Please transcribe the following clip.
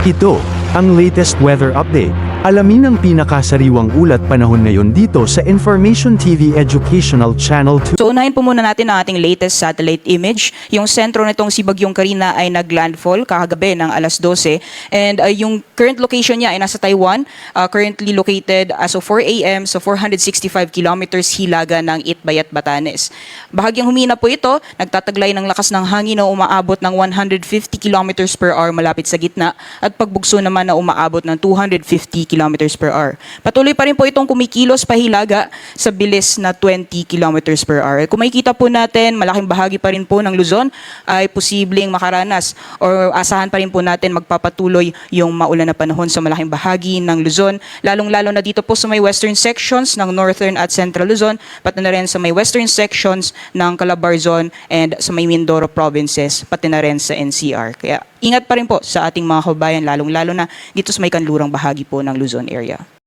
Ito, ang latest weather update. Alamin ang pinakasariwang ulat panahon ngayon dito sa Information TV Educational Channel 2. So unahin po muna natin ang ating latest satellite image. Yung sentro nitong si Bagyong Carina ay naglandfall kakagabi ng alas 12 and yung current location niya ay nasa Taiwan, currently located as of 4 a.m. so 465 kilometers hilaga ng Itbayat, Batanes. Bahagyang humina po ito, nagtataglay ng lakas ng hangin na umaabot ng 150 kilometers per hour malapit sa gitna at pagbugso naman na umaabot ng 250 kilometers per hour. Patuloy pa rin po itong kumikilos pahilaga sa bilis na 20 kilometers per hour. Kung makikita po natin, malaking bahagi pa rin po ng Luzon ay posibleng makaranas or asahan pa rin po natin magpapatuloy yung maulan na panahon sa malaking bahagi ng Luzon, lalong-lalo na dito po sa may western sections ng Northern at Central Luzon, pati na rin sa may western sections ng Calabarzon and sa may Mindoro provinces, pati na rin sa NCR. Kaya ingat pa rin po sa ating mga kababayan, lalong-lalo na dito sa may kanlurang bahagi po ng Luzon area.